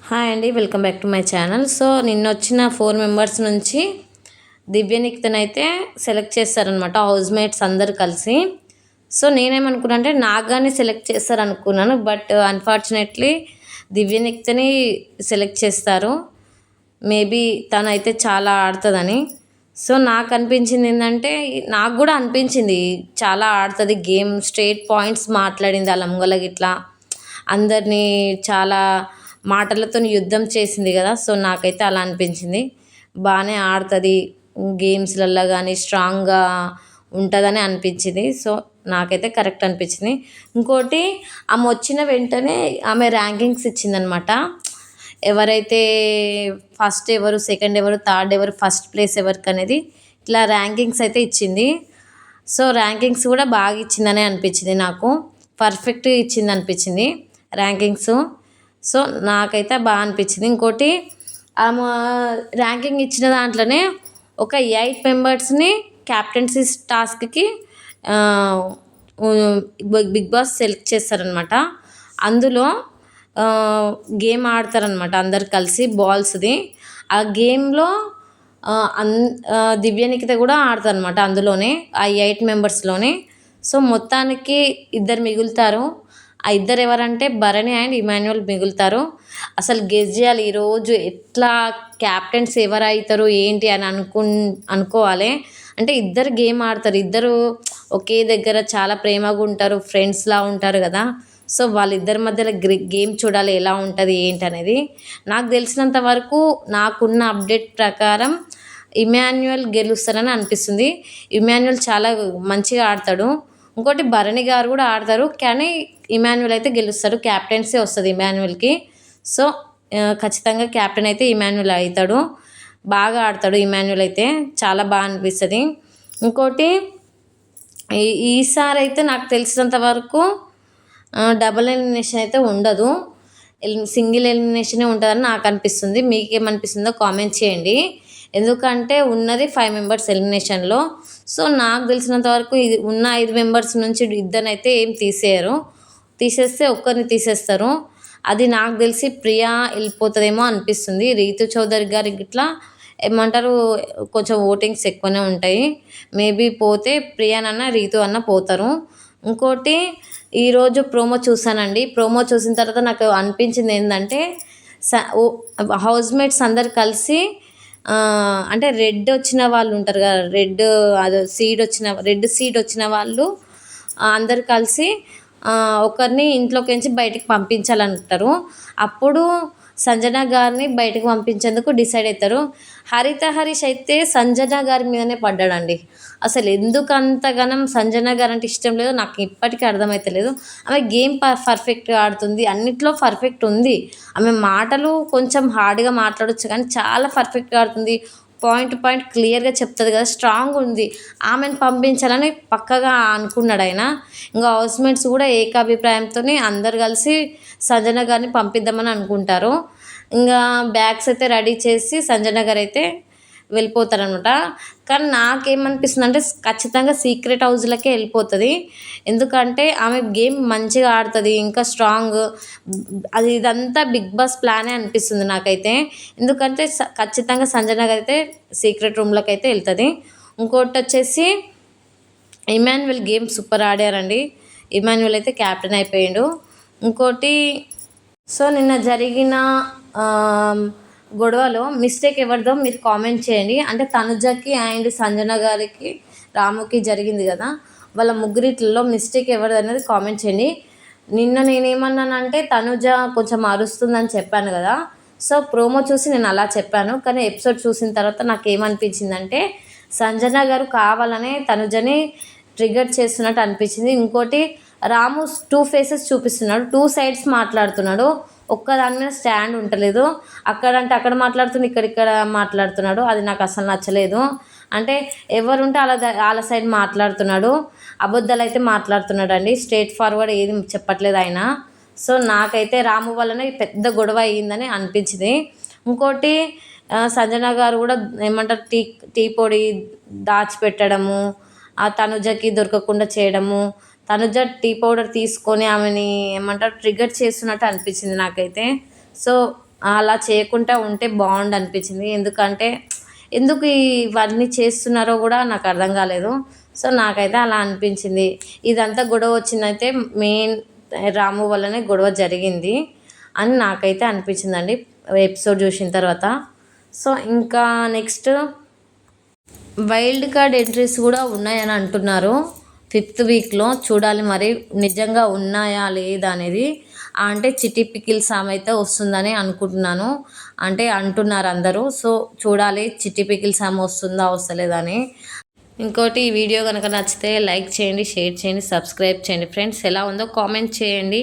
Hi అండి, welcome back to my channel. So నిన్న వచ్చిన 4 మెంబర్స్ నుంచి దివ్యనిక్తనైతే సెలెక్ట్ చేస్తారనమాట, హౌస్ మేట్స్ అందరు కలిసి. సో నేనేమనుకున్నా అంటే నాకు కానీ సెలెక్ట్ చేస్తారనుకున్నాను, బట్ అన్ఫార్చునేట్లీ దివ్యనిక్తని సెలెక్ట్ చేస్తారు. మేబీ తనైతే చాలా ఆడుతుందని. సో నాకు అనిపించింది ఏంటంటే, నాకు కూడా అనిపించింది చాలా ఆడుతుంది గేమ్, స్ట్రేట్ పాయింట్స్ మాట్లాడింది అలా ముంగల గిట్లా, అందరినీ చాలా మాటలతో యుద్ధం చేసింది కదా. సో నాకైతే అలా అనిపించింది, బాగానే ఆడుతుంది గేమ్స్లలో కానీ, స్ట్రాంగ్గా ఉంటుందని అనిపించింది. సో నాకైతే కరెక్ట్ అనిపించింది. ఇంకోటి, ఆమె వచ్చిన వెంటనే ఆమె ర్యాంకింగ్స్ ఇచ్చిందనమాట. ఎవరైతే ఫస్ట్ ఎవరు, సెకండ్ ఎవరు, థర్డ్ ఎవరు, ఫస్ట్ ప్లేస్ ఎవరికి అనేది ఇట్లా ర్యాంకింగ్స్ అయితే ఇచ్చింది. సో ర్యాంకింగ్స్ కూడా బాగా ఇచ్చిందనే అనిపించింది నాకు, పర్ఫెక్ట్గా ఇచ్చింది అనిపించింది ర్యాంకింగ్స్. సో నాకైతే బాగా అనిపించింది. ఇంకోటి, ఆమె ర్యాంకింగ్ ఇచ్చిన దాంట్లోనే ఒక 8 మెంబర్స్ని క్యాప్టెన్సీ టాస్క్కి బిగ్ బాస్ సెలెక్ట్ చేస్తారనమాట. అందులో గేమ్ ఆడతారనమాట అందరు కలిసి, బాల్స్ది. ఆ గేమ్లో దివ్యనికిత కూడా ఆడతారనమాట అందులోనే, ఆ 8 మెంబర్స్లోనే. సో మొత్తానికి ఇద్దరు మిగులుతారు. ఆ ఇద్దరు ఎవరంటే భరణి అండ్ ఇమాన్యుయల్ మిగులుతారు. అసలు గెస్ చేయాలి ఈరోజు ఎట్లా క్యాప్టెన్స్ ఎవరు అవుతారు ఏంటి అని అనుకోవాలి. అంటే ఇద్దరు గేమ్ ఆడతారు, ఇద్దరు ఒకే దగ్గర చాలా ప్రేమగా ఉంటారు, ఫ్రెండ్స్లా ఉంటారు కదా. సో వాళ్ళిద్దరి మధ్యలో గేమ్ చూడాలి ఎలా ఉంటుంది ఏంటి అనేది. నాకు తెలిసినంత వరకు, నాకున్న అప్డేట్ ప్రకారం ఇమాన్యుయల్ గెలుస్తారని అనిపిస్తుంది. ఇమాన్యుయల్ చాలా మంచిగా ఆడతాడు. ఇంకోటి, భరణి గారు కూడా ఆడతారు, కానీ ఇమాన్యుయల్ అయితే గెలుస్తాడు, క్యాప్టెన్సీ వస్తుంది ఇమాన్యుయల్కి. సో ఖచ్చితంగా క్యాప్టెన్ అయితే ఇమాన్యుయల్ అవుతాడు. బాగా ఆడతాడు ఇమాన్యుయల్ అయితే, చాలా బాగా అనిపిస్తుంది. ఇంకోటి, ఈసారి అయితే నాకు తెలిసినంత వరకు డబుల్ ఎలిమినేషన్ అయితే ఉండదు, సింగిల్ ఎలిమినేషనే ఉంటుందని నాకు అనిపిస్తుంది. మీకేమనిపిస్తుందో కామెంట్ చేయండి. ఎందుకంటే ఉన్నది 5 మెంబర్స్ ఎలిమినేషన్లో. సో నాకు తెలిసినంత వరకు ఇది ఉన్న 5 మెంబర్స్ నుంచి ఇద్దరినైతే ఏం తీసేయరు, తీసేస్తే ఒక్కరిని తీసేస్తారు. అది నాకు తెలిసి ప్రియా వెళ్ళిపోతుందేమో అనిపిస్తుంది. రీతు చౌదరి గారికి ఇట్లా ఏమంటారు, కొంచెం ఓటింగ్స్ ఎక్కువనే ఉంటాయి. మేబీ పోతే ప్రియానన్న రీతు అన్న పోతారు. ఇంకోటి, ఈరోజు ప్రోమో చూసానండి. ప్రోమో చూసిన తర్వాత నాకు అనిపించింది ఏంటంటే, హౌస్ మేట్స్ అందరు కలిసి అంటే రెడ్ వచ్చిన వాళ్ళు ఉంటారు కదా, రెడ్ సీడ్ వచ్చిన వాళ్ళు అందరు కలిసి ఒకరిని ఇంట్లోకి బయటికి పంపించాలంటారు. అప్పుడు సంజన గారిని బయటకు పంపించేందుకు డిసైడ్ అవుతారు. హరీష్ అయితే సంజన గారి మీదనే పడ్డాడండి. అసలు ఎందుకు అంతగానం సంజన గారు అంటే ఇష్టం లేదో నాకు ఇప్పటికీ అర్థమవుతలేదు. ఆమె గేమ్ పర్ఫెక్ట్గా ఆడుతుంది, అన్నిట్లో పర్ఫెక్ట్ ఉంది. ఆమె మాటలు కొంచెం హార్డ్గా మాట్లాడవచ్చు, కానీ చాలా పర్ఫెక్ట్గా ఆడుతుంది. పాయింట్ క్లియర్గా చెప్తుంది కదా, స్ట్రాంగ్ ఉంది. ఆమెను పంపించాలని పక్కగా అనుకున్నాడు ఆయన. ఇంకా హౌస్మేట్స్ కూడా ఏకాభిప్రాయంతో అందరు కలిసి సంజన గారిని పంపిద్దామని అనుకుంటారు. ఇంకా బ్యాగ్స్ అయితే రెడీ చేసి సంజన గారు అయితే వెళ్ళిపోతారనమాట. కానీ నాకేమనిపిస్తుంది అంటే, ఖచ్చితంగా సీక్రెట్ హౌస్లకే వెళ్ళిపోతుంది. ఎందుకంటే ఆమె గేమ్ మంచిగా ఆడుతుంది, ఇంకా స్ట్రాంగ్. ఇదంతా బిగ్ బాస్ ప్లానే అనిపిస్తుంది నాకైతే. ఎందుకంటే ఖచ్చితంగా సంజన గారు అయితే సీక్రెట్ రూమ్లోకి అయితే వెళ్తుంది. ఇంకోటి వచ్చేసి, ఇమాన్యుయల్ గేమ్ సూపర్ ఆడారండి. ఇమాన్యుయల్ అయితే క్యాప్టెన్ అయిపోయాడు. ఇంకోటి, సో నిన్న జరిగిన గొడవలో మిస్టేక్ ఎవరిదో మీరు కామెంట్ చేయండి. అంటే తనుజకి అండ్ సంజన గారికి, రాముకి జరిగింది కదా, వాళ్ళ ముగ్గురిట్లో మిస్టేక్ ఎవరిది అనేది కామెంట్ చేయండి. నిన్న నేనేమన్నానంటే, తనుజ కొంచెం అరుస్తుందని చెప్పాను కదా. సో ప్రోమో చూసి నేను అలా చెప్పాను, కానీ ఎపిసోడ్ చూసిన తర్వాత నాకు ఏమనిపించిందంటే, సంజన గారు కావాలనే తనుజని ట్రిగర్ చేస్తున్నట్టు అనిపించింది. ఇంకోటి, రాము 2 ఫేసెస్ చూపిస్తున్నాడు, 2 సైడ్స్ మాట్లాడుతున్నాడు, ఒక్క దాని మీద స్టాండ్ ఉండలేదు. అక్కడంటే అక్కడ మాట్లాడుతున్నాడు, ఇక్కడ మాట్లాడుతున్నాడు. అది నాకు అసలు నచ్చలేదు. అంటే ఎవరుంటే వాళ్ళ సైడ్ మాట్లాడుతున్నాడు, అబద్ధాలు అయితే మాట్లాడుతున్నాడు అండి. స్ట్రేట్ ఫార్వర్డ్ ఏది చెప్పట్లేదు ఆయన. సో నాకైతే రాము వల్లనే పెద్ద గొడవ అయ్యిందని అనిపించింది. ఇంకోటి, సంజన గారు కూడా ఏమంటారు, టీ పొడి దాచిపెట్టడము, ఆ తనుజకి దొరకకుండా చేయడము, తనుజ టీ పౌడర్ తీసుకొని ఆమెని ఏమంటారు ట్రిగర్ చేస్తున్నట్టు అనిపించింది నాకైతే. సో అలా చేయకుండా ఉంటే బాగుండు అనిపించింది. ఎందుకంటే ఎందుకు ఇవన్నీ చేస్తున్నారో కూడా నాకు అర్థం కాలేదు. సో నాకైతే అలా అనిపించింది. ఇదంతా గొడవ వచ్చిందైతే మెయిన్ రాము వల్లనే గొడవ జరిగింది అని నాకైతే అనిపించిందండి ఎపిసోడ్ చూసిన తర్వాత. సో ఇంకా నెక్స్ట్ వైల్డ్ కార్డ్ ఎంట్రీస్ కూడా ఉన్నాయని అంటున్నారు 5th వీక్లో. చూడాలి మరి నిజంగా ఉన్నాయా లేదా అనేది. అంటే చిట్టి పికిల్స్ ఆమె అయితే వస్తుందని అనుకుంటున్నాను, అంటే అంటున్నారు అందరూ. సో చూడాలి చిట్టి పికిల్స్ ఆమె వస్తుందా వస్తలేదని. ఇంకోటి ఈ వీడియో కనుక నచ్చితే లైక్ చేయండి, షేర్ చేయండి, సబ్స్క్రైబ్ చేయండి ఫ్రెండ్స్. ఎలా ఉందో కామెంట్ చేయండి.